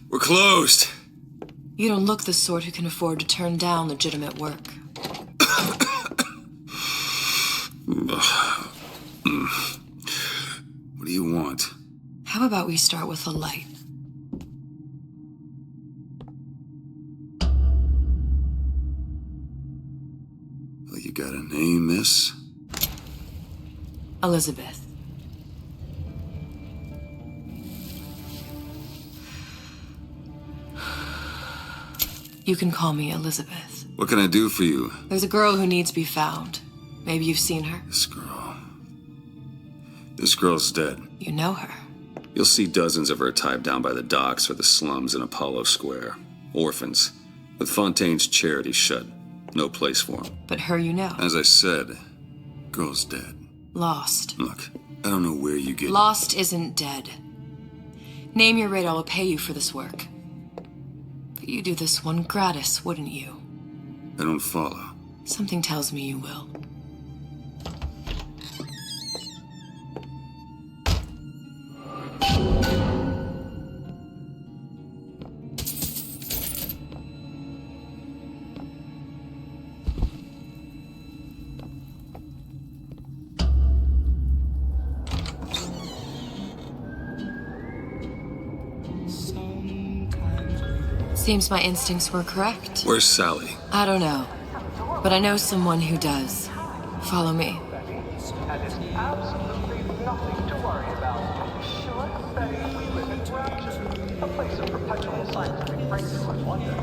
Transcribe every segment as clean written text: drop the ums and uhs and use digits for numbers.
We're closed. You don't look the sort who can afford to turn down legitimate work. What do you want? How about we start with a light? Well, you got a name, miss? Elizabeth. You can call me Elizabeth. What can I do for you? There's a girl who needs to be found. Maybe you've seen her. This girl's dead. You know her. You'll see dozens of her tied down by the docks or the slums in Apollo Square. Orphans. With Fontaine's charity shut. No place for them. But her you know. As I said, girl's dead. Lost. Look, I don't know where you get... Lost isn't dead. Name your rate, I will pay you for this work. But you do this one gratis, wouldn't you? I don't follow. Something tells me you will. Seems my instincts were correct. Where's Sally? I don't know, but I know someone who does. Follow me. And it's absolutely nothing to worry about. Sure, Betty, we live in Rapture, a place of perpetual scientific breakthrough and wonder.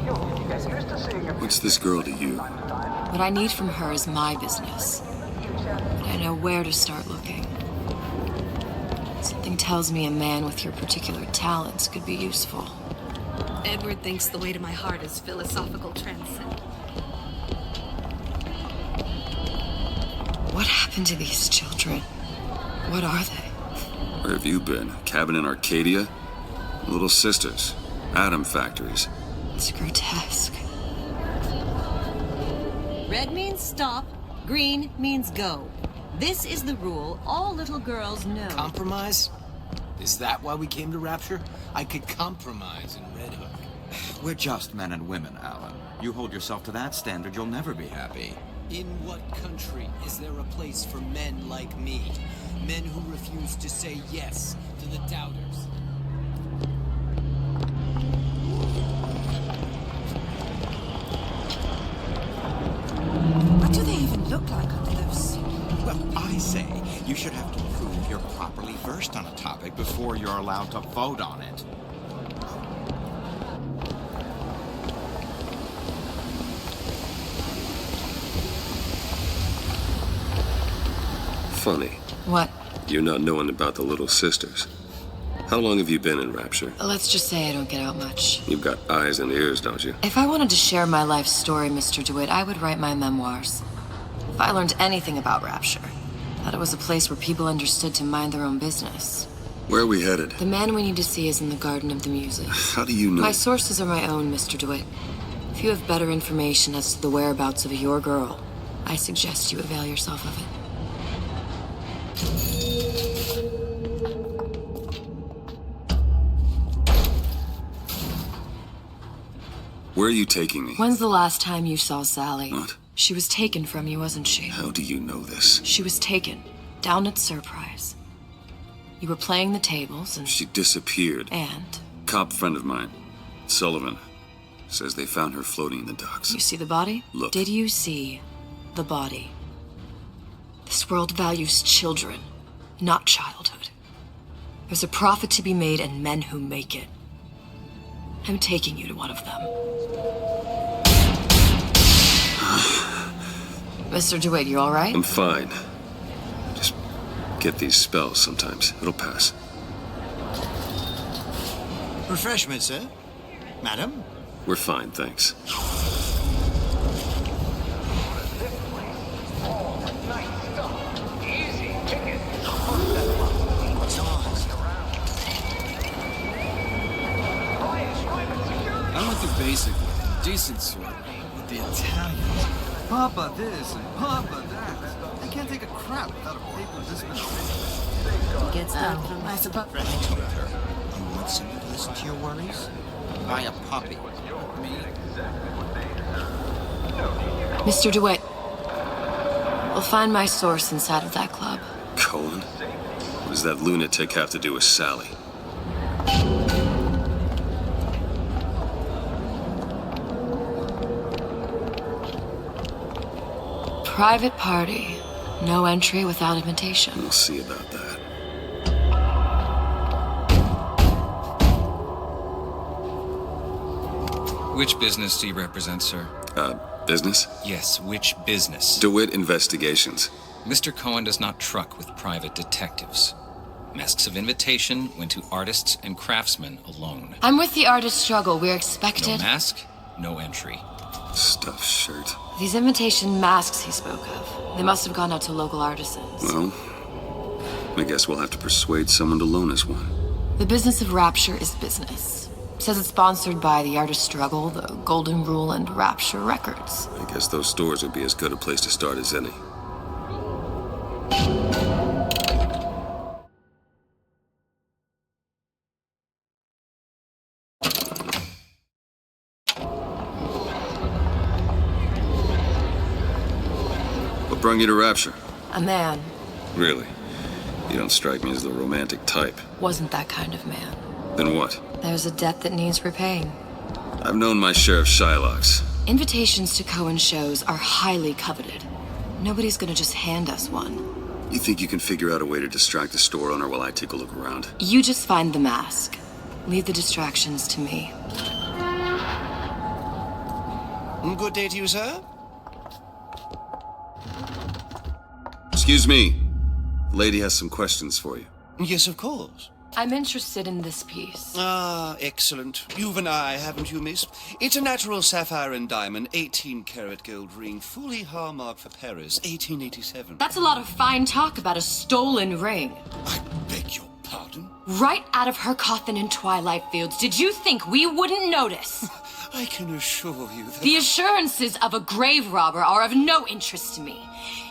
You'll get used to seeing it. What's this girl to you? What I need from her is my business. But I know where to start looking. Something tells me a man with your particular talents could be useful. Edward thinks the way to my heart is philosophical transcendence. What happened to these children? What are they? Where have you been? Cabin in Arcadia? Little sisters. Atom factories. It's grotesque. Red means stop, green means go. This is the rule all little girls know. Compromise? Is that why we came to Rapture? I could compromise in Red Hook. We're just men and women, Alan. You hold yourself to that standard, you'll never be happy. In what country is there a place for men like me? Men who refuse to say yes to the doubters. What do they even look like under those? Well, I say you should have to prove you're properly versed on a topic before you're allowed to vote on it. Funny. What? You're not knowing about the little sisters. How long have you been in Rapture? Let's just say I don't get out much. You've got eyes and ears, don't you? If I wanted to share my life story, Mr. DeWitt, I would write my memoirs. If I learned anything about Rapture, that it was a place where people understood to mind their own business. Where are we headed? The man we need to see is in the Garden of the Muses. How do you know? My sources are my own, Mr. DeWitt. If you have better information as to the whereabouts of your girl, I suggest you avail yourself of it. Where are you taking me? When's the last time you saw Sally? What? She was taken from you, wasn't she? How do you know this? She was taken, down at Surprise. You were playing the tables and... She disappeared. And? Cop friend of mine, Sullivan, says they found her floating in the docks. You see the body? Look. Did you see the body? This world values children, not childhood. There's a profit to be made and men who make it. I'm taking you to one of them. Mr. DeWitt, you all right? I'm fine. Just get these spells sometimes. It'll pass. Refreshment, sir? Madam? We're fine, thanks. I went through basic, decent sort, with the Italians. Papa this and Papa that. I can't take a crap without a paper dispensation. He gets that, I suppose. need someone to listen to your worries? Buy a puppy. Mr. DeWitt, we'll find my source inside of that club. Cohen? What does that lunatic have to do with Sally? Private party. No entry without invitation. We'll see about that. Which business do you represent, sir? Business? Yes, which business? DeWitt Investigations. Mr. Cohen does not truck with private detectives. Masks of invitation went to artists and craftsmen alone. I'm with the artist struggle. We're expected. No mask, no entry. Stuffed shirt. These invitation masks he spoke of, they must have gone out to local artisans. Well, I guess we'll have to persuade someone to loan us one. The business of Rapture is business. Says it's sponsored by the artist struggle, the Golden Rule, and Rapture Records. I guess those stores would be as good a place to start as any. What brought you to Rapture? A man. Really? You don't strike me as the romantic type. Wasn't that kind of man. Then what? There's a debt that needs repaying. I've known my share of Shylocks. Invitations to Cohen shows are highly coveted. Nobody's gonna just hand us one. You think you can figure out a way to distract the store owner while I take a look around? You just find the mask. Leave the distractions to me. Good day to you, sir. Excuse me. The lady has some questions for you. Yes, of course. I'm interested in this piece. Ah, excellent. You've an eye, haven't you, miss? It's a natural sapphire and diamond, 18-karat gold ring, fully hallmarked for Paris, 1887. That's a lot of fine talk about a stolen ring. I beg your pardon? Right out of her coffin in Twilight Fields. Did you think we wouldn't notice? I can assure you that... The assurances of a grave robber are of no interest to me.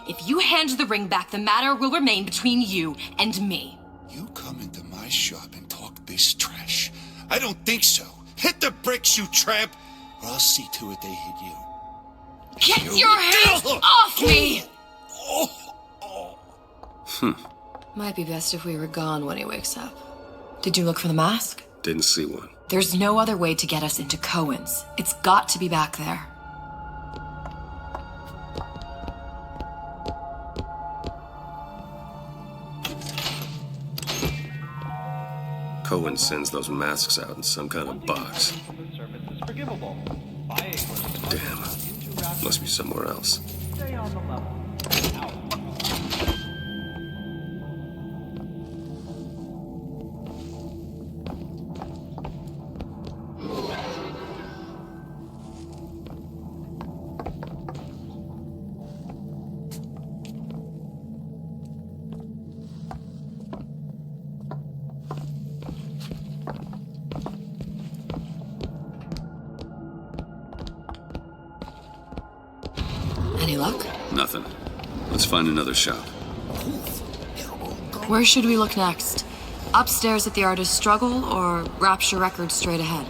If you hand the ring back, the matter will remain between you and me. You come into my shop and talk this trash? I don't think so. Hit the bricks, you tramp, or I'll see to it they hit you. Get your hands off me! Might be best if we were gone when he wakes up. Did you look for the mask? Didn't see one. There's no other way to get us into Cohen's. It's got to be back there. Cohen sends those masks out in some kind of box. Damn. Must be somewhere else. Stay on the level. Any luck? Nothing. Let's find another shop. Where should we look next? Upstairs at the artist struggle or Rapture Records straight ahead?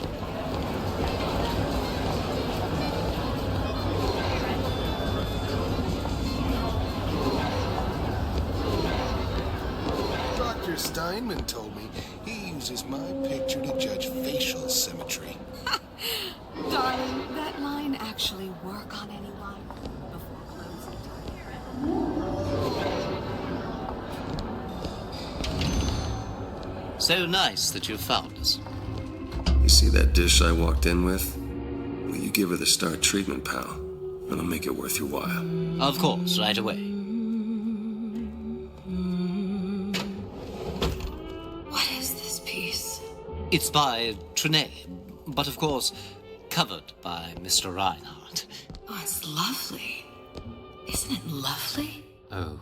Dr. Steinman told me he uses my picture to judge facial symmetry. Darling, that line actually work on anyone before closing time. So nice that you found us. You see that dish I walked in with? Will you give her the star treatment, pal? It'll make it worth your while. Of course, right away. What is this piece? It's by Trenet, but of course, covered by Mr. Reinhardt. Oh, it's lovely. Isn't it lovely? Oh.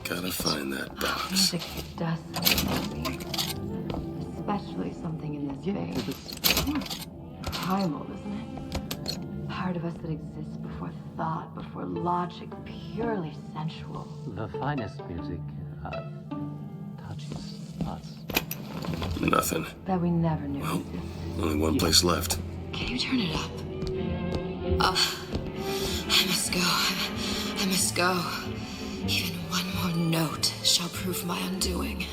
Gotta find that box. Music does something, especially something in this vein. Primal, isn't it? Part of us that exists before thought, before logic, purely sensual. The finest music touches us. Nothing. That we never knew. Well, only one place left. Can you turn it up? I must go. I must go. Even one more note shall prove my undoing.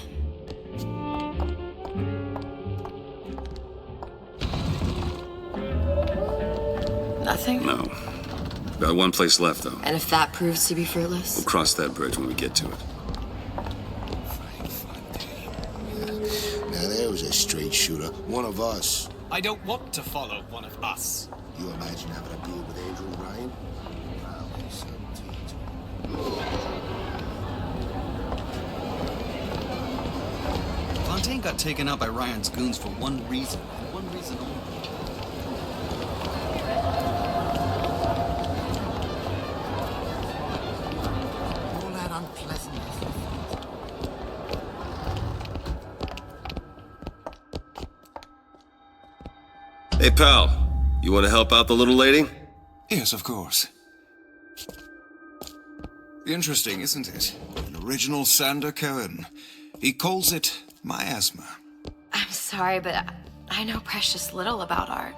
Nothing? No. Got one place left, though. And if that proves to be fruitless? We'll cross that bridge when we get to it. Now there was a straight shooter. One of us. I don't want to follow one of us. You imagine having a deal with Andrew Ryan? Fontaine got taken out by Ryan's goons for one reason, and one reason only. All that unpleasantness. Hey, pal. You want to help out the little lady? Yes, of course. Interesting, isn't it? An original Sander Cohen. He calls it miasma. I'm sorry, but I know precious little about art.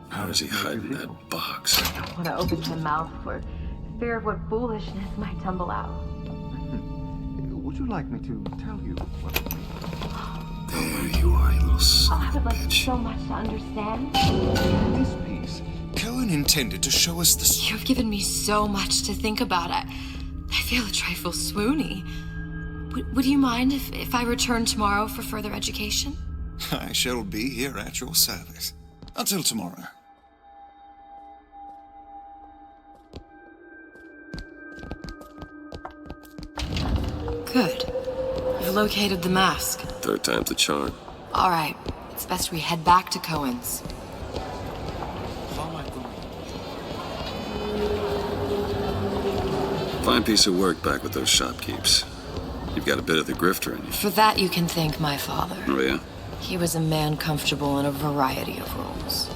How is he hiding that box? I don't want to open my mouth for fear of what foolishness might tumble out. Would you like me to tell you what it means? There you are, you little son I of would a like bitch. so much to understand. This piece, Cohen intended to show us the... You've given me so much to think about. I feel a trifle swoony. Would you mind if I return tomorrow for further education? I shall be here at your service. Until tomorrow. Good. You've located the mask. Third time's the charm. All right. It's best we head back to Cohen's. How am I going? Fine piece of work back with those shopkeeps. You've got a bit of the grifter in you. For that, you can thank my father. Oh, yeah? He was a man comfortable in a variety of roles.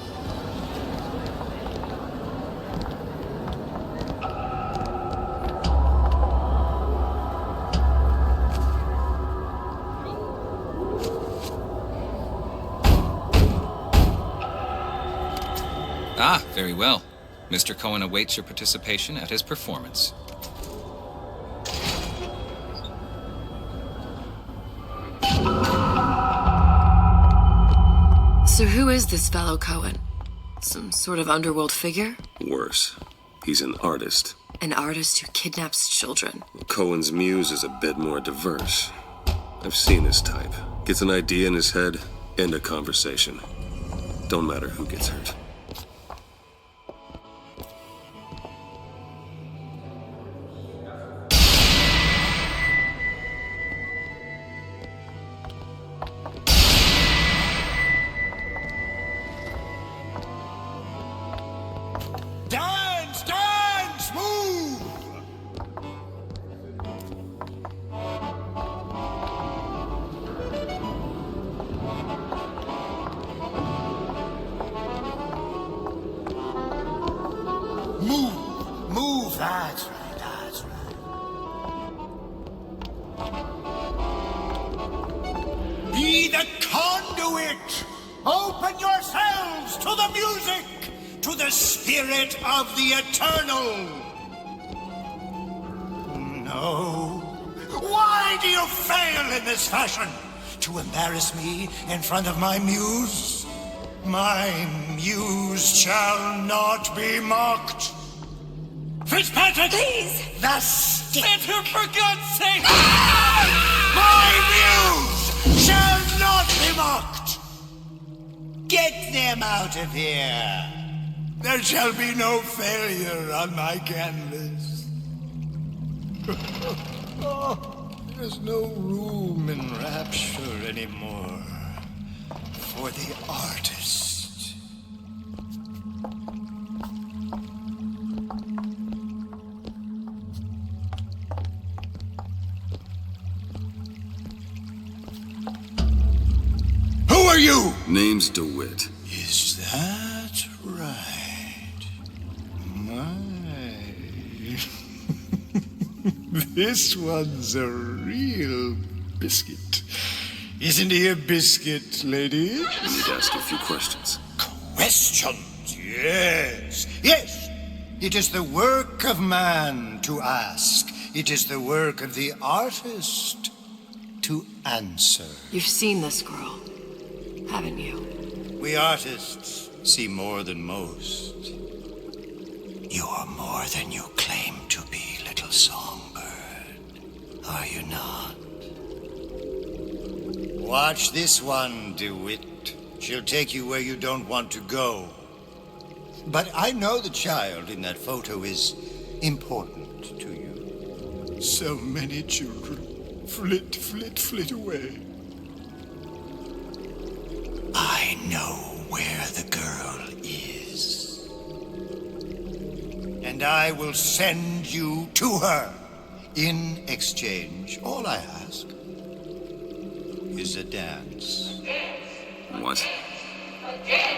Ah, very well. Mr. Cohen awaits your participation at his performance. So who is this fellow Cohen? Some sort of underworld figure? Worse. He's an artist. An artist who kidnaps children. Cohen's muse is a bit more diverse. I've seen this type. Gets an idea in his head, end a conversation. Don't matter who gets hurt. Dance! Dance! Move! Move! Move! That's right, that's right. Be the conduit! Open yourselves to the music! To the spirit of the eternal! No. Why do you fail in this fashion? To embarrass me in front of my muse? My muse shall not be mocked. Fitzpatrick! Please! The stick! Enter for God's sake! My muse shall not be mocked! Get them out of here! There shall be no failure on my canvas. Oh, there's no room in Rapture anymore for the artist. Who are you? Name's DeWitt. Is that right? My. This one's a real biscuit. Isn't he a biscuit, lady? I need to ask you a few questions. Questions, yes. Yes! It is the work of man to ask. It is the work of the artist to answer. You've seen this girl, haven't you? We artists see more than most. You are more than you claim to be, little songbird. Are you not? Watch this one, DeWitt. She'll take you where you don't want to go. But I know the child in that photo is important to you. So many children flit, flit, flit away. I know where the girl is. And I will send you to her. In exchange, all I ask is a dance. What?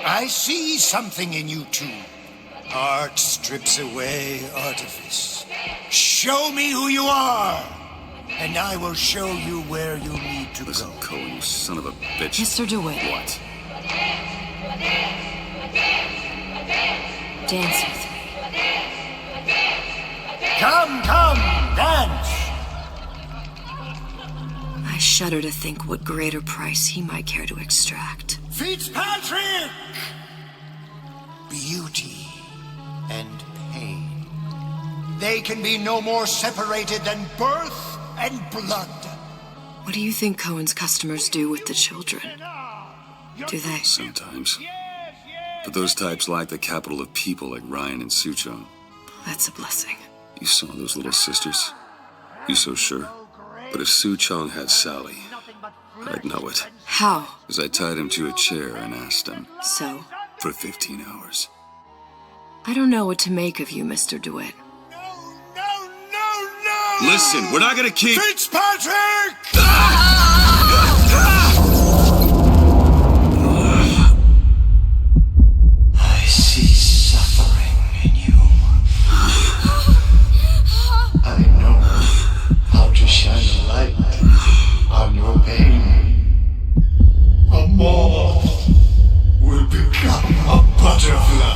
I see something in you two. Art strips away artifice. Show me who you are, and I will show you where you need to Listen, go. Cohen, you son of a bitch. Mr. DeWitt. What? Dance with me. Come, dance! I shudder to think what greater price he might care to extract. Fitzpatrick! Beauty and pain. They can be no more separated than birth and blood. What do you think Cohen's customers do with the children? Do they? Sometimes. But those types lack the capital of people like Ryan and Suchong. That's a blessing. You saw those little sisters? You so sure? But if Suchong had Sally, I'd know it. How? Because I tied him to a chair and asked him. So? For 15 hours. I don't know what to make of you, Mr. DeWitt. No! Listen, we're not gonna keep... Fitzpatrick! I see suffering in you. I know how to shine a light on your pain. A moth will become a butterfly.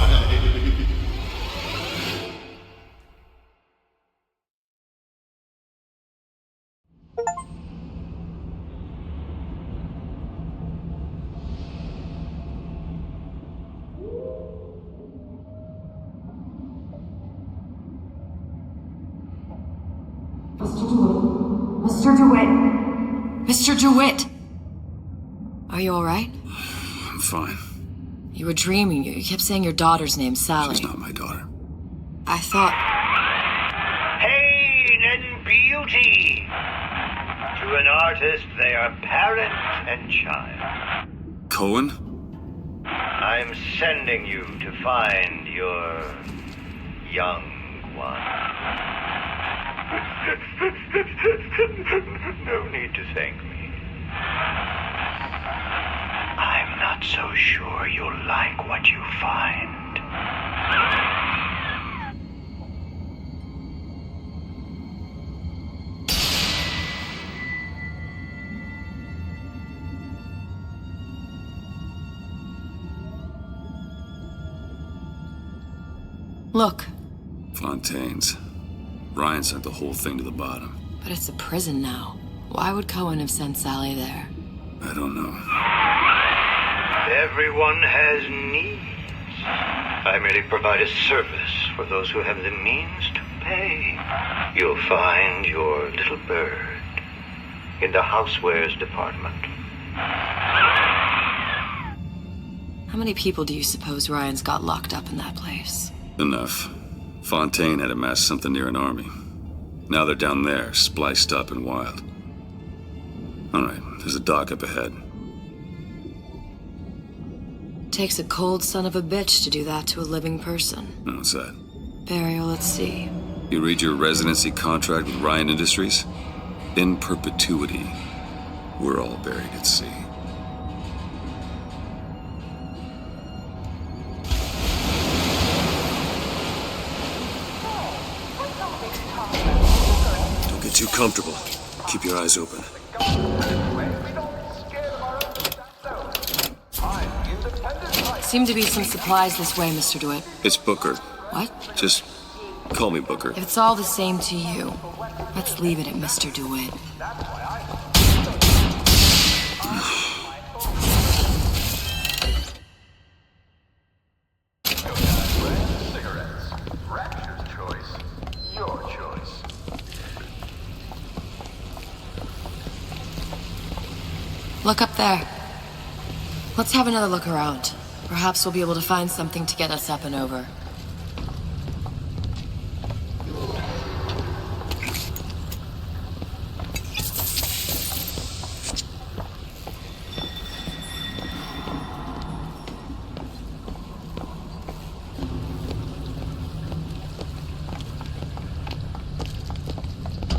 Mr. DeWitt! Mr. DeWitt! Are you alright? I'm fine. You were dreaming. You kept saying your daughter's name, Sally. She's not my daughter. I thought... Pain and beauty! To an artist, they are parent and child. Cohen? I'm sending you to find your young one. No need to thank me. I'm not so sure you'll like what you find. Look. Fontaine's. Ryan sent the whole thing to the bottom. But it's a prison now. Why would Cohen have sent Sally there? I don't know. Everyone has needs. I merely provide a service for those who have the means to pay. You'll find your little bird in the housewares department. How many people do you suppose Ryan's got locked up in that place? Enough. Fontaine had amassed something near an army. Now they're down there, spliced up and wild. Alright, there's a dock up ahead. Takes a cold son of a bitch to do that to a living person. What's that? Burial at sea. You read your residency contract with Ryan Industries? In perpetuity, we're all buried at sea. Don't get too comfortable. Keep your eyes open. We don't scare seem to be some supplies this way, Mr. DeWitt. It's Booker. What? Just call me Booker. If it's all the same to you, let's leave it at Mr. DeWitt. Cigarettes. Rapture's choice. Your choice. Look up there. Let's have another look around. Perhaps we'll be able to find something to get us up and over.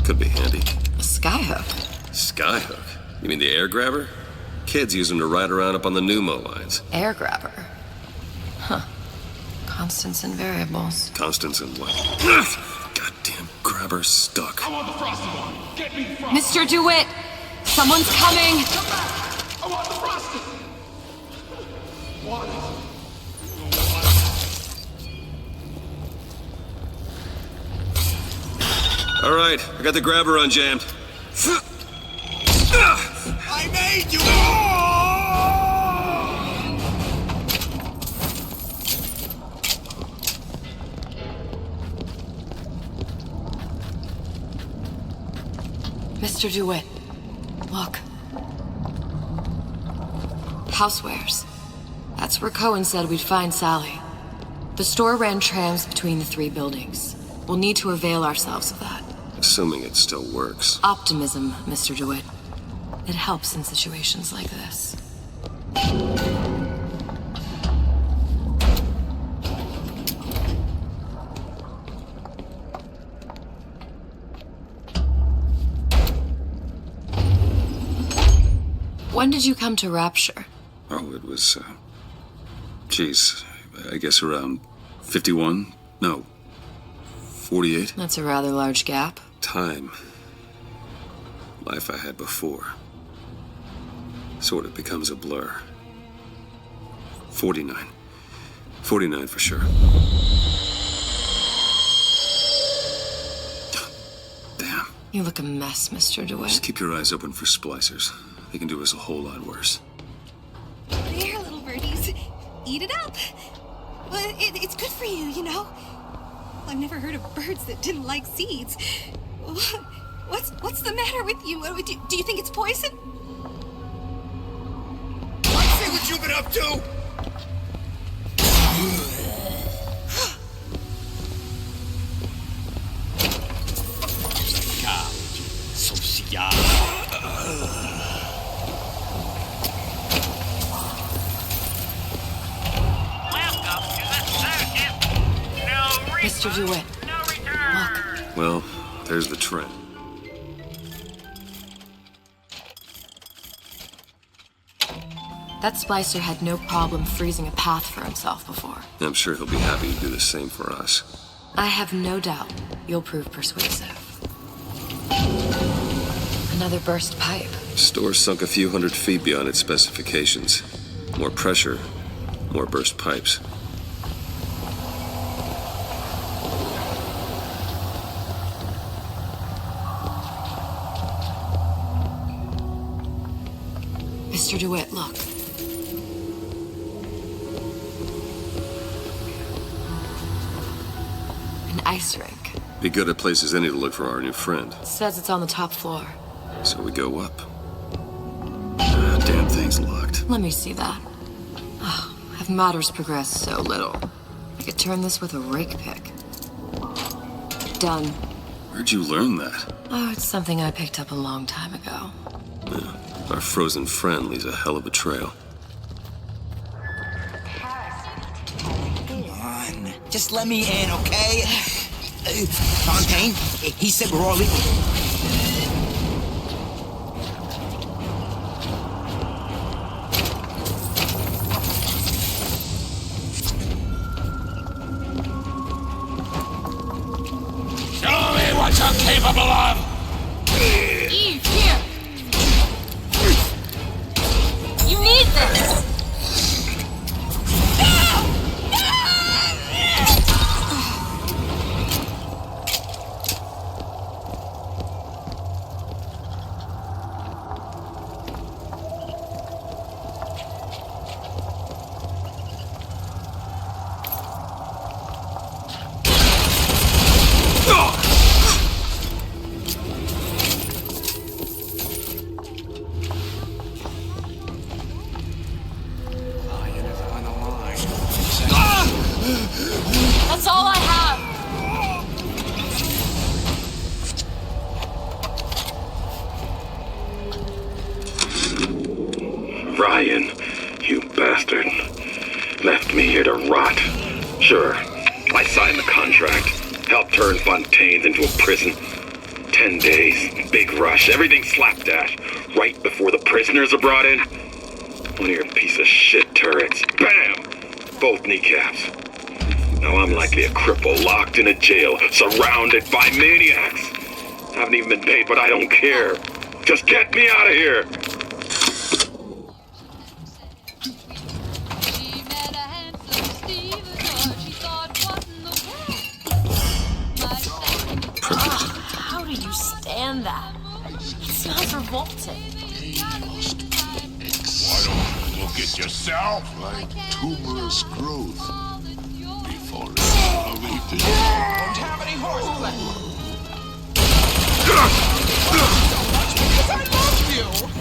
Could be handy. A skyhook? Skyhook? You mean the air grabber? Kids use them to ride around up on the pneumo lines. Air grabber? Huh. Constants and variables. Constants and what? Goddamn grabber stuck. I want the frosted one. Get me the frosted. Mr. DeWitt! Someone's coming! Come back! I want the frosted. What? All right, I got the grabber unjammed. I made you! Mr. DeWitt, look. Housewares. That's where Cohen said we'd find Sally. The store ran trams between the three buildings. We'll need to avail ourselves of that. Assuming it still works. Optimism, Mr. DeWitt. It helps in situations like this. When did you come to Rapture? Oh, it was, geez, I guess around 51? No, 48? That's a rather large gap. Time. Life I had before. Sort of becomes a blur. 49. 49 for sure. Damn. You look a mess, Mr. DeWitt. Just keep your eyes open for splicers. They can do us a whole lot worse. There, little birdies. Eat it up. Well, it's good for you, you know. I've never heard of birds that didn't like seeds. What's the matter with you? Do you think it's poison? I see what you've been up to! Mr. DeWitt, look. Well, there's the trend. That splicer had no problem freezing a path for himself before. I'm sure he'll be happy to do the same for us. I have no doubt you'll prove persuasive. Another burst pipe. Store sunk a few hundred feet beyond its specifications. More pressure, more burst pipes. Mr. DeWitt, look. An ice rink. Be good at places any to look for our new friend. It says it's on the top floor. So we go up. Damn thing's locked. Let me see that. Oh, have matters progressed so little? I could turn this with a rake pick. Done. Where'd you learn that? Oh, it's something I picked up a long time ago. Yeah, our frozen friend leaves a hell of a trail. Come on, just let me in, okay? Fontaine, he said we're all leaving. Show me what you're capable of! Eve, here! You need this! Ryan, you bastard. Left me here to rot. Sure, I signed the contract. Helped turn Fontaine's into a prison. 10 days, big rush, everything slapdash. Right before the prisoners are brought in. One of your piece of shit turrets. Bam! Both kneecaps. Now I'm likely a cripple locked in a jail, surrounded by maniacs. Haven't even been paid, but I don't care. Just get me out of here! How do you stand that? It smells revolting. Why don't you look at yourself? Like tumorous growth. Before it's elevated. Don't have any horse left. I love you!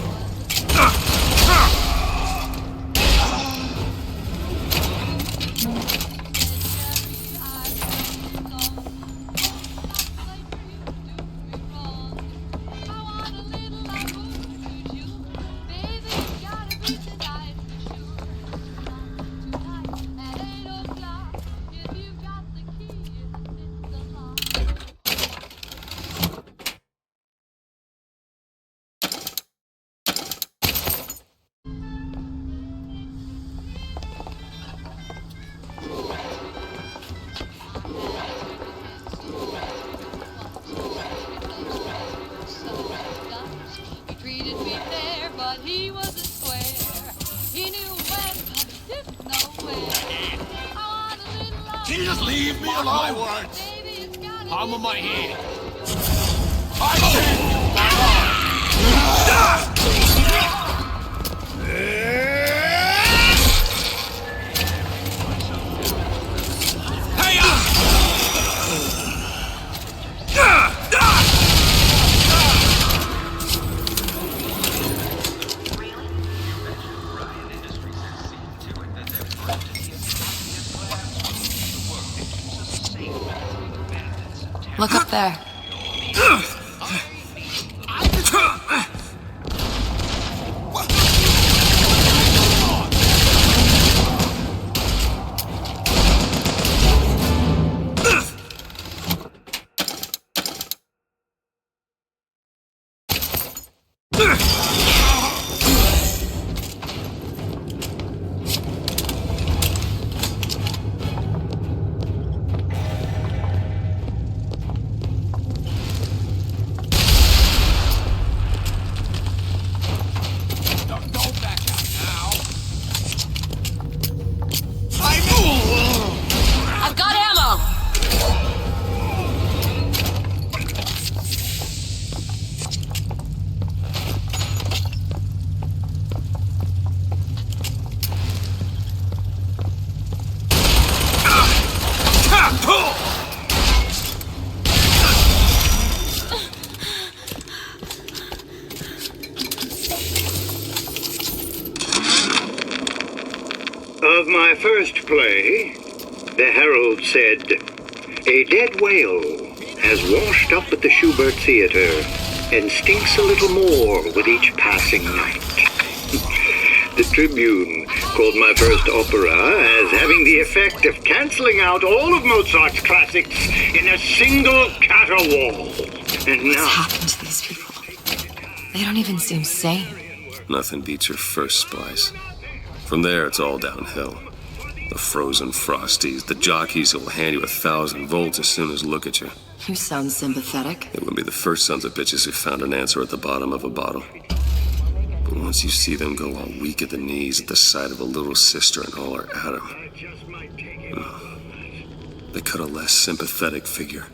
Can you just leave me alone? My words. Palm of my hand. I Look up there. I've got ammo! Of my first play, the herald said, "A dead whale has washed up at the Schubert Theater and stinks a little more with each passing night." The Tribune called my first opera as having the effect of canceling out all of Mozart's classics in a single caterwaul. And What's now... happened to these people? They don't even seem sane. Nothing beats your first splice. From there, it's all downhill. The frozen frosties, the jockeys who will hand you 1,000 volts as soon as look at you. You sound sympathetic. They wouldn't be the first sons of bitches who found an answer at the bottom of a bottle. But once you see them go all weak at the knees at the sight of a little sister and all her Adam, they cut a less sympathetic figure.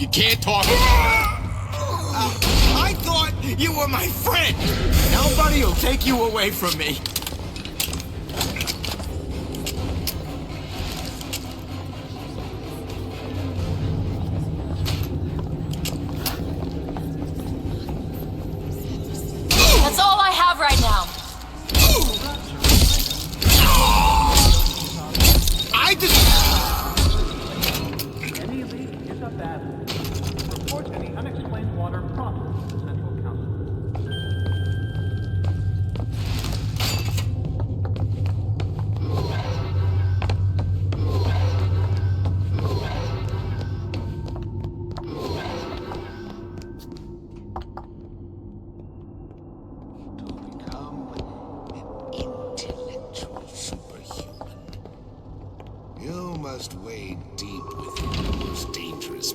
You can't talk. I thought you were my friend. Nobody will take you away from me. That's all I have right now. I just... Any leak is a bad leak. Report any unexplained water promptly to the Central Council. Intellectual superhuman. You must wade deep within the most dangerous.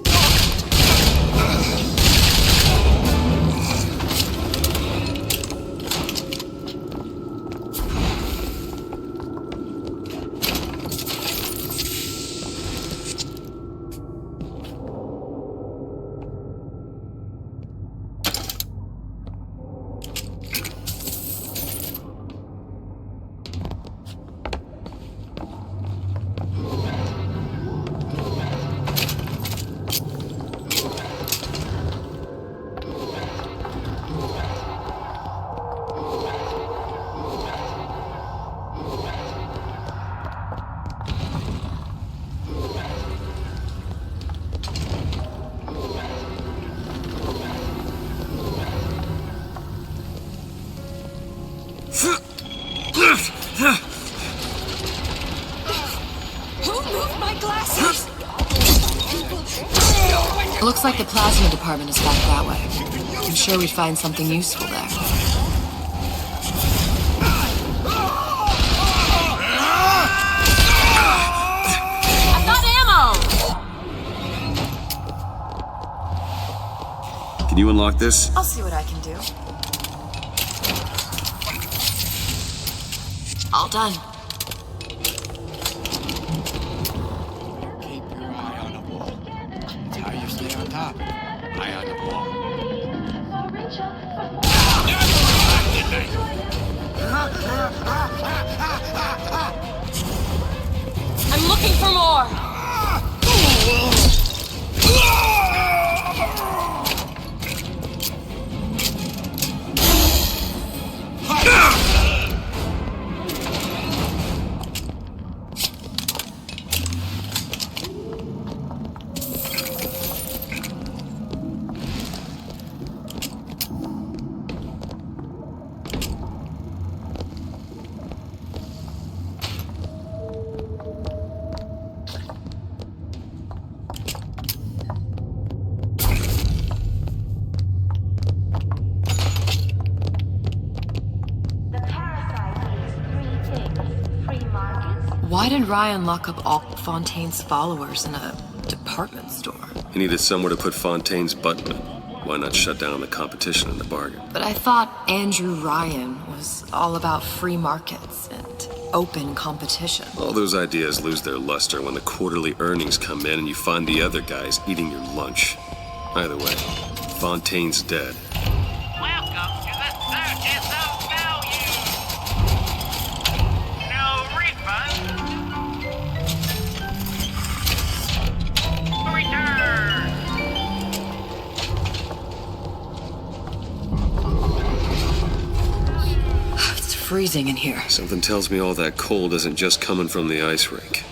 Who moved my glasses? Looks like the plasma department is back that way. I'm sure we'd find something useful there. I've got ammo! Can you unlock this? I'll see what I can do. All done. Keep your eye on the ball. That's how you stay on top. Eye on the ball. I'm looking for more! Why did Ryan lock up all Fontaine's followers in a department store? He needed somewhere to put Fontaine's button in. Why not shut down the competition in the bargain? But I thought Andrew Ryan was all about free markets and open competition. All those ideas lose their luster when the quarterly earnings come in and you find the other guys eating your lunch. Either way, Fontaine's dead. Welcome to the Circus of Value. No refund. Return. It's freezing in here. Something tells me all that cold isn't just coming from the ice rink.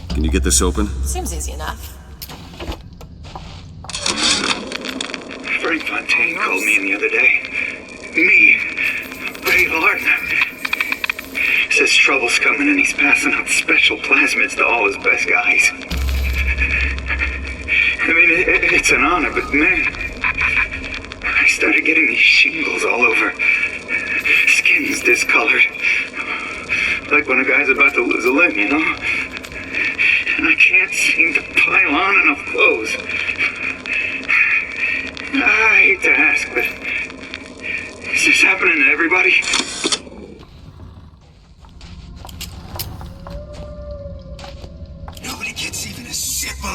Can you get this open? Seems easy enough. Frank Fontaine called me in the other day. Me, Ray Harden. Says trouble's coming and he's passing out special plasmids to all his best guys. I mean, it's an honor, but man, I started getting these shingles all over. Skin's discolored. Like when a guy's about to lose a limb, you know? And I can't seem to pile on enough clothes. I hate to ask, but is this happening to everybody? Nobody gets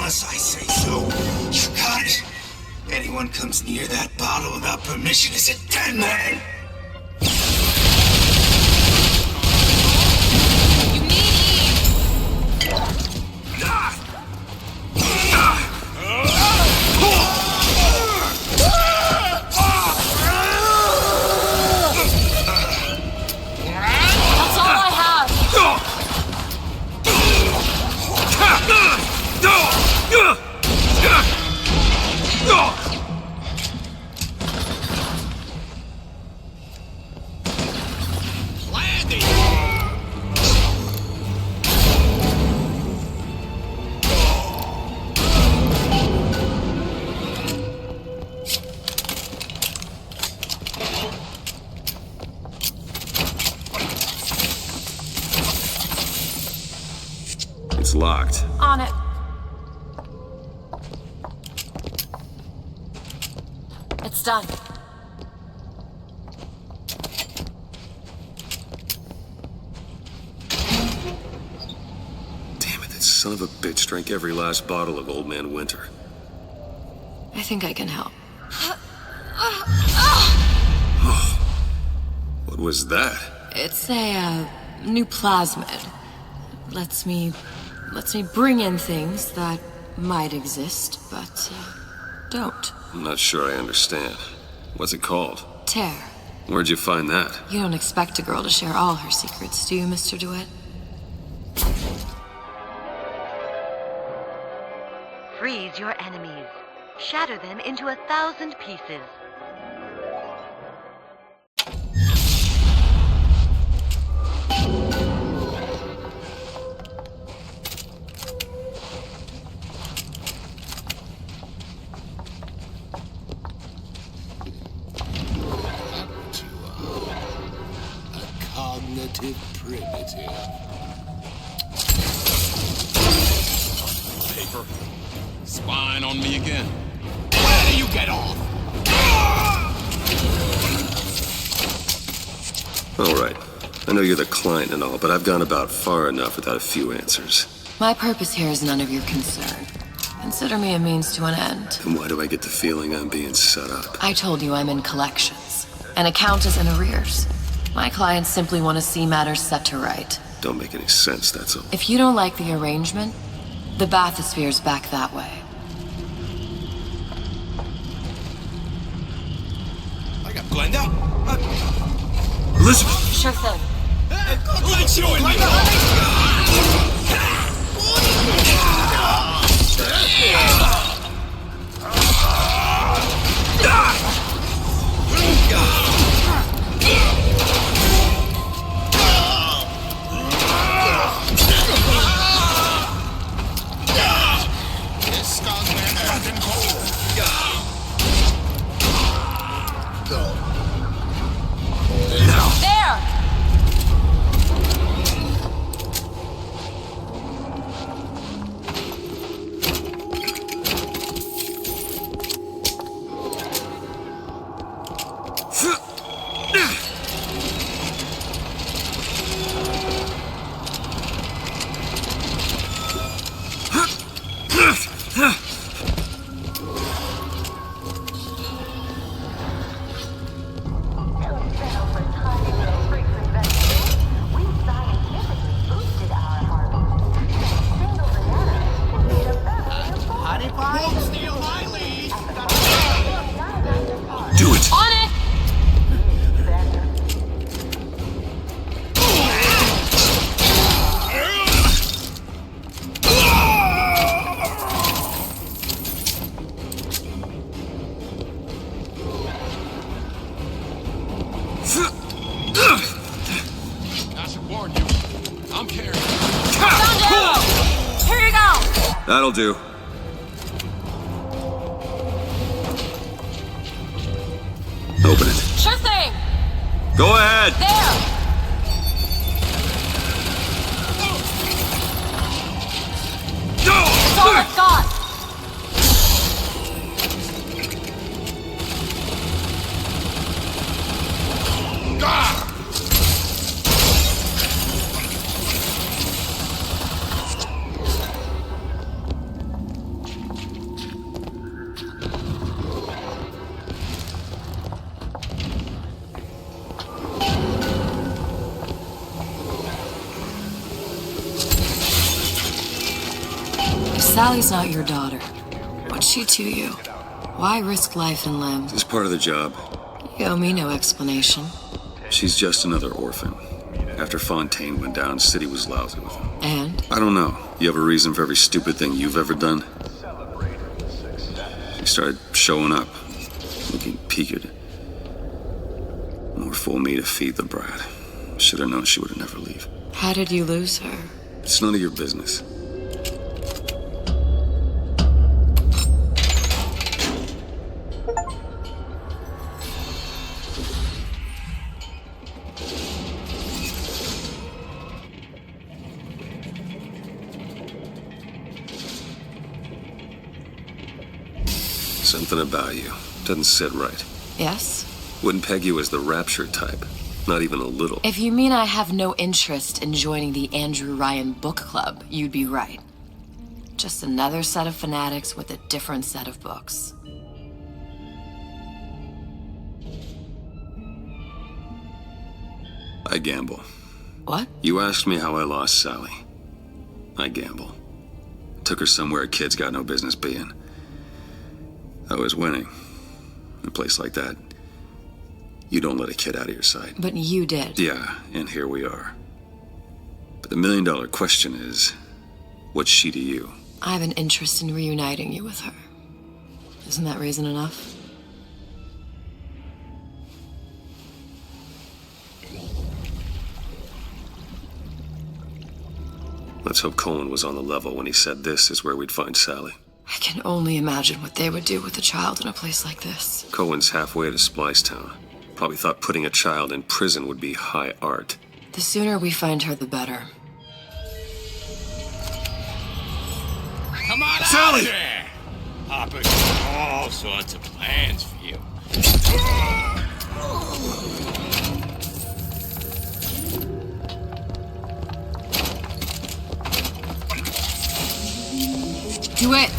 unless I say so. You got it. Anyone comes near that bottle without permission is a dead man. That's all I have. It's locked. On it. It's done. Damn it, that son of a bitch drank every last bottle of Old Man Winter. I think I can help. What was that? It's a new plasmid. Lets me bring in things that might exist, but don't. I'm not sure I understand. What's it called? Tear. Where'd you find that? You don't expect a girl to share all her secrets, do you, Mr. DeWitt? Freeze your enemies. Shatter them into 1,000 pieces. Cognitive primitive. Paper. Spying on me again. Where do you get off? All right. I know you're the client and all, but I've gone about far enough without a few answers. My purpose here is none of your concern. Consider me a means to an end. Then why do I get the feeling I'm being set up? I told you I'm in collections. An account is in arrears. My clients simply want to see matters set to right. Don't make any sense, that's all. If you don't like the arrangement, the bathysphere's back that way. I got Glenda. Elizabeth! Sure thing. Let you in Do it! On it! I should warn you. I'm carrying. Found ammo! Here you go! That'll do. Open it. Sure thing! Go ahead! There! It's all I've got! Sally's not your daughter. What's she to you? Why risk life and limb? It's part of the job. You owe me no explanation. She's just another orphan. After Fontaine went down, City was lousy with him. And? I don't know. You have a reason for every stupid thing you've ever done? She started showing up, looking peaked. More fool me to feed the brat. Should have known she would never leave. How did you lose her? It's none of your business. Something about you doesn't sit right. Yes? Wouldn't peg you as the Rapture type. Not even a little. If you mean I have no interest in joining the Andrew Ryan book club, you'd be right. Just another set of fanatics with a different set of books. I gamble. What? You asked me how I lost Sally. I gamble. Took her somewhere a kid's got no business being. I was winning. In a place like that, you don't let a kid out of your sight. But you did. Yeah, and here we are. But the million-dollar question is, what's she to you? I have an interest in reuniting you with her. Isn't that reason enough? Let's hope Cohen was on the level when he said this is where we'd find Sally. I can only imagine what they would do with a child in a place like this. Cohen's halfway to Splicetown. Probably thought putting a child in prison would be high art. The sooner we find her, the better. Come on Sally! out there! Papa got all sorts of plans for you. Do it!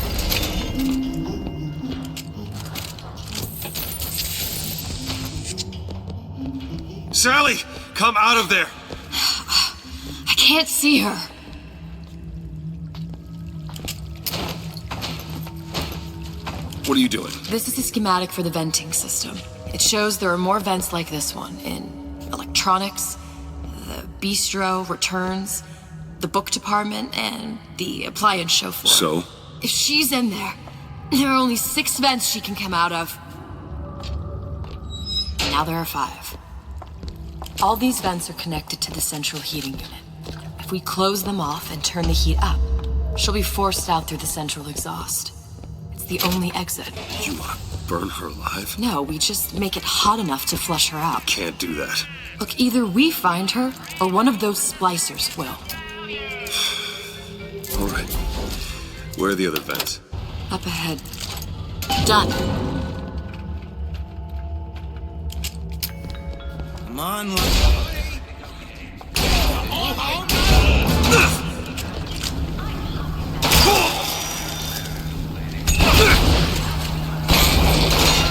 Sally! Come out of there! I can't see her. What are you doing? This is a schematic for the venting system. It shows there are more vents like this one in electronics, the bistro, returns, the book department, and the appliance show floor. So? If she's in there, there are only 6 vents she can come out of. Now there are 5. All these vents are connected to the central heating unit. If we close them off and turn the heat up, she'll be forced out through the central exhaust. It's the only exit. You want to burn her alive? No, we just make it hot enough to flush her out. Can't do that. Look, either we find her, or one of those splicers will. All right. Where are the other vents? Up ahead. Done. Come on,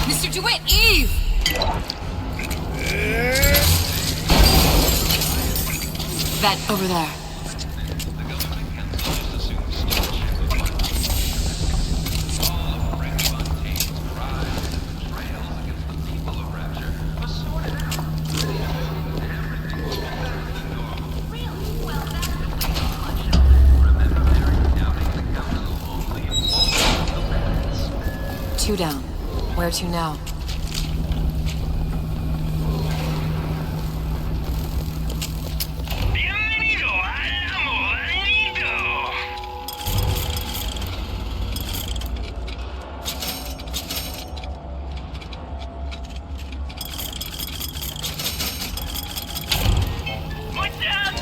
Mr. DeWitt, Eve! Vent over there. Two down. Where to now?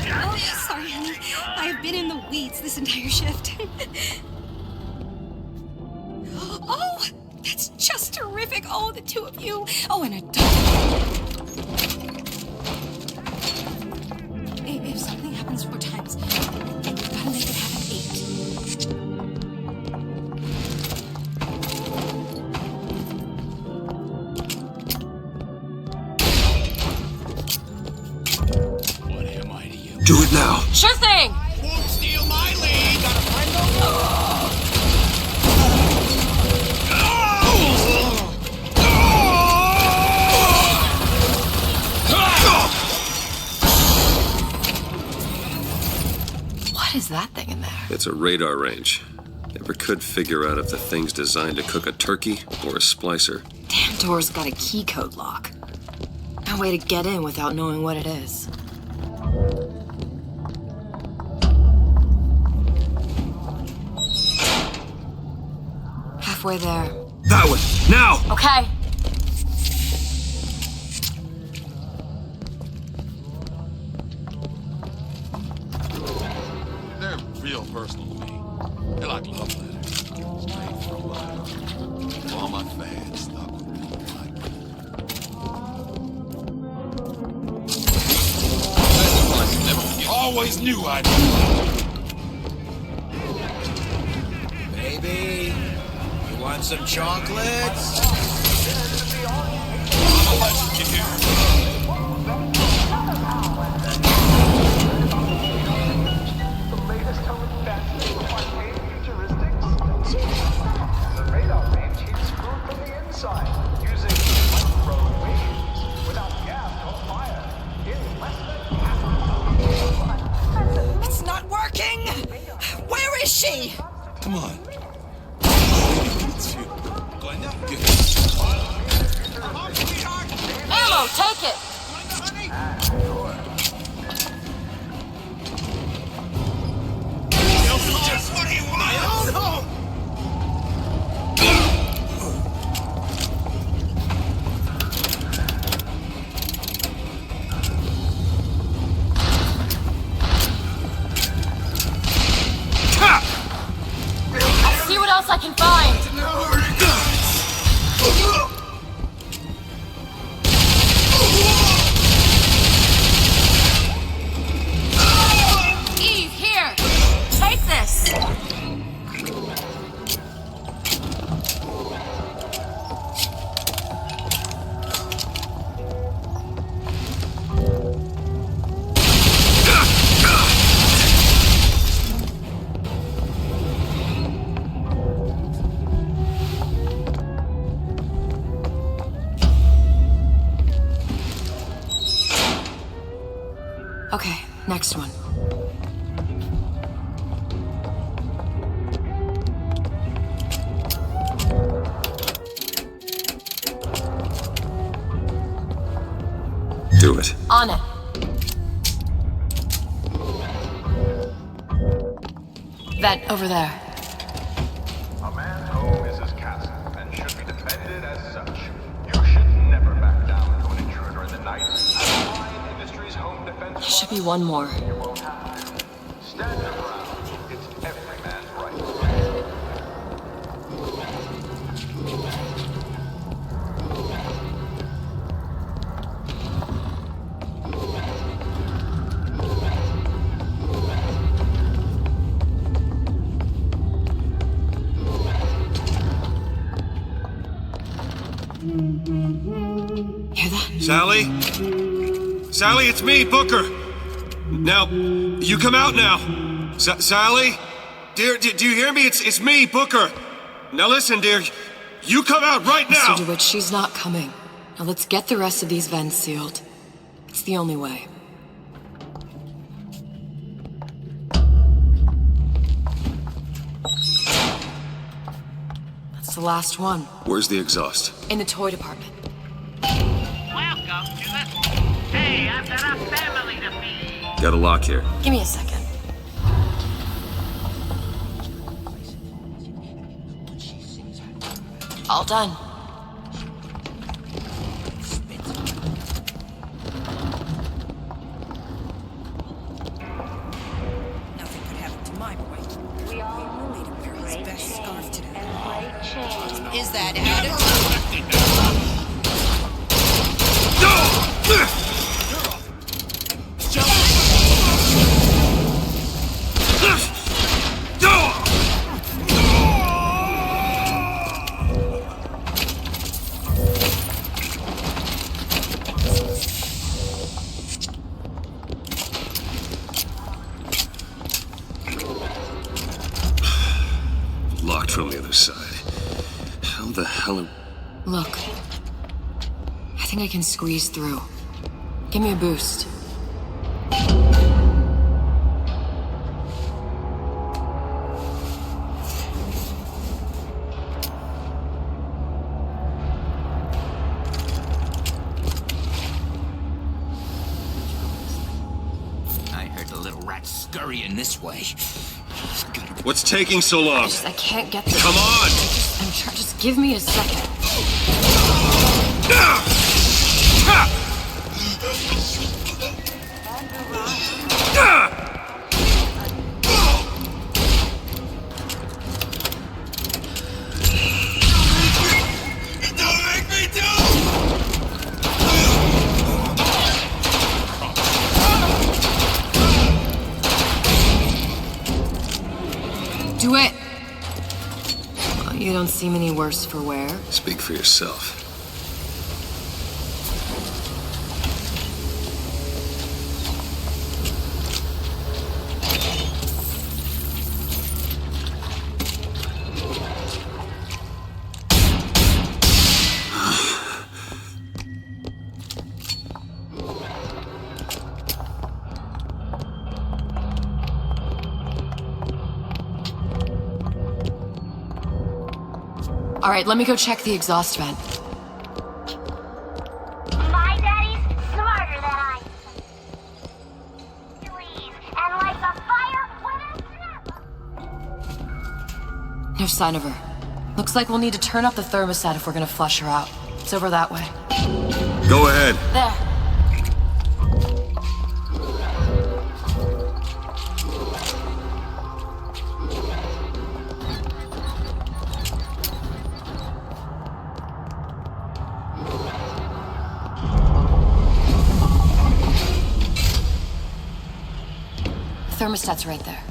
Oh, sorry, honey. I have been in the weeds this entire shift. Oh, that's just terrific. Oh, the two of you. Oh, and a dog. If something happens 4 times, we've got to make it happen 8. What am I to you? Do it now. Sure thing! Won't steal my lead! Got a friend over? What is that thing in there? It's a radar range. Never could figure out if the thing's designed to cook a turkey or a splicer. Damn door's got a key code lock. No way to get in without knowing what it is. Halfway there. That one! Now! Okay. They're real personal to me. They're like love letters. Straight from my heart. For all my fans stuck with me like always knew I'd do it. Baby, you want some chocolates? I'll let you get here. The latest home advancements for arcade futuristics. The radar range heats food from the inside, using microwave waves, without gas or fire, in less than half an hour. It's not working! Where is she? Come on. Ammo, take it! What do you want? My own home! I'll see what else I can find. Eve, here! Take this! Okay, next one. Do it. On it. Vent over there. A man's home is his castle and should be defended as such. You should never back down to an intruder in the night. As Lion Industries Home Defense There should be one more. you won't have to. Stand your ground. It's every man's right. Hear that? Sally? Sally, it's me, Booker. Now, you come out now. Sally? Dear, do you hear me? It's me, Booker. Now listen, dear. You come out right now! Mr. DeWitt, she's not coming. Now let's get the rest of these vents sealed. It's the only way. That's the last one. Where's the exhaust? In the toy department. Welcome to the... Hey, I've got a family to feed. Got a lock here. Give me a second. All done. Nothing could happen to my boy. We all made him wear his best scarf today. Is that Locked from the other side. How the hell are... Look. I think I can squeeze through. Give me a boost. rat scurrying this way. What's taking so long? I can't get this. Come on! Just give me a second. Don't make me do Do it! Well, you don't seem any worse for wear. Speak for yourself. All right, let me go check the exhaust vent. My daddy's smarter than I am. Please, and lights a fire when I snap. No sign of her. Looks like we'll need to turn up the thermostat if we're gonna flush her out. It's over that way. Go ahead. There. Thermostat's right there.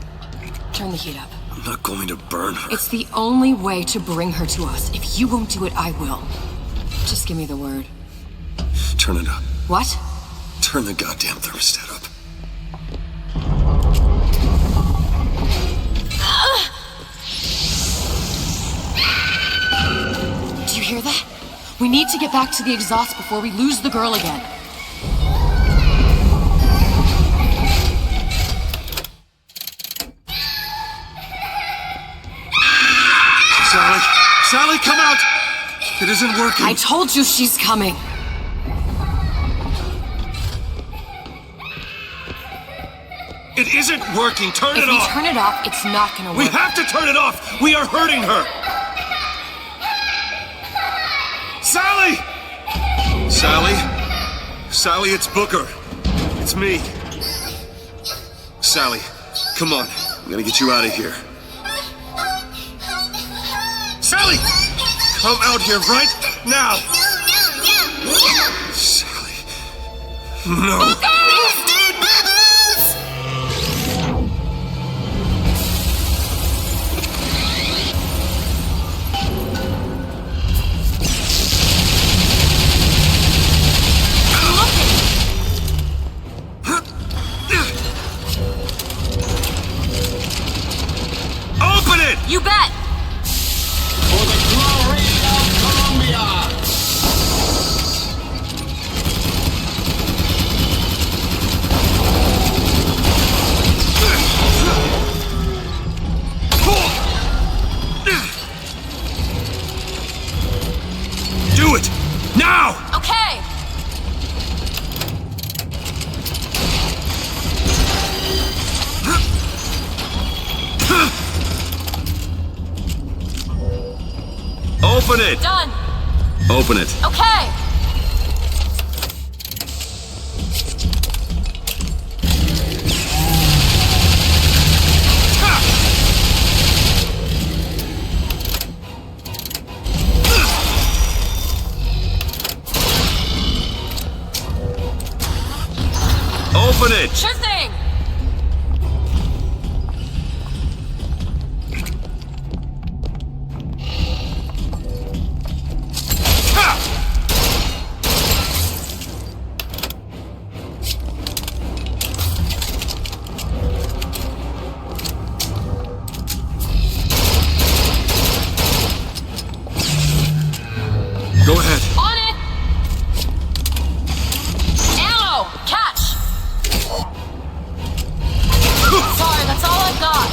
Turn the heat up. I'm not going to burn her. It's the only way to bring her to us. If you won't do it, I will. Just give me the word. Turn it up. What? Turn the goddamn thermostat up. Do you hear that? We need to get back to the exhaust before we lose the girl again. Sally, come out! It isn't working. I told you she's coming. It isn't working. Turn it off. If we turn it off, it's not gonna work. We have to turn it off. We are hurting her. Sally! Sally, it's Booker. It's me. Sally, come on. I'm gonna get you out of here. Sally! Come out here right now! Sally. No. Open it! You bet! For the glory of Columbia! Do it! Now! Okay! Open it! Done! Open it. Okay! Open it! Sure thing! Go ahead. On it! Ammo! Catch! Sorry, that's all I've got.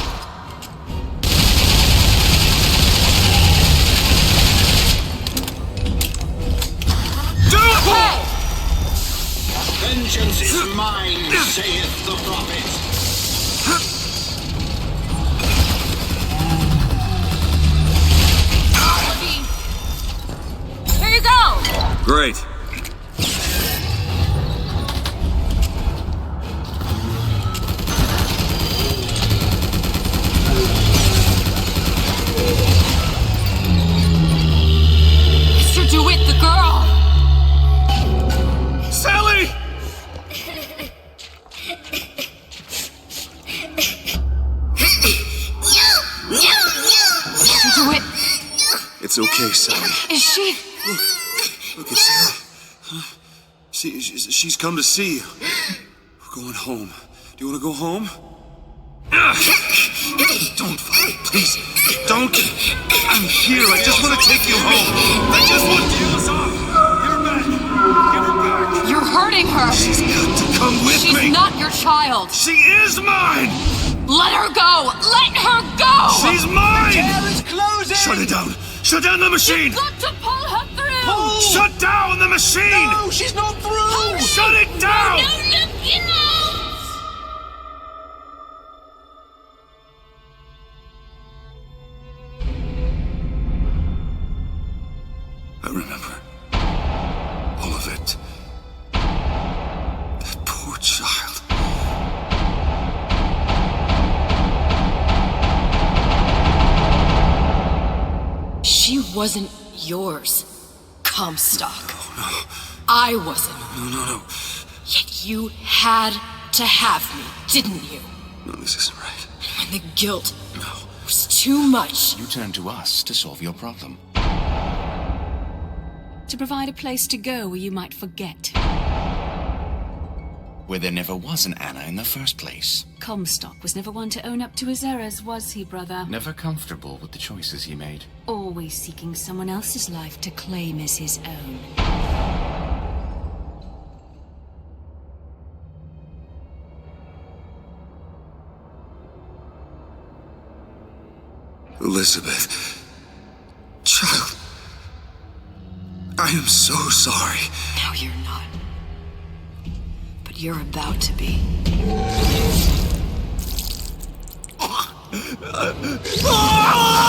Do it! Okay! Vengeance is mine, saith the prophet. It's okay, Sally. Is she? Look at Sarah. She's come to see you. We're going home. Do you want to go home? Don't fight, please. Don't. I'm here. I just want to take you home. I just want you. You're back. Give her back. You're hurting her. She's got to come with me. She's not your child. She is mine. Let her go. Let her go. She's mine. The door is closing. Shut it down. Shut down the machine. You've got to pull her through. Pull. Shut down the machine. No, she's not through. Shut it down. No, look, you know. I remember all of it. That poor child. She wasn't yours, Comstock. No. I wasn't. No. Yet you had to have me, didn't you? No, this isn't right. And when the guilt was too much. You turned to us to solve your problem. To provide a place to go where you might forget. Where there never was an Anna in the first place. Comstock was never one to own up to his errors, was he, brother? Never comfortable with the choices he made. Always seeking someone else's life to claim as his own. Elizabeth. Child. I am so sorry. No, you're not. But you're about to be. Ah!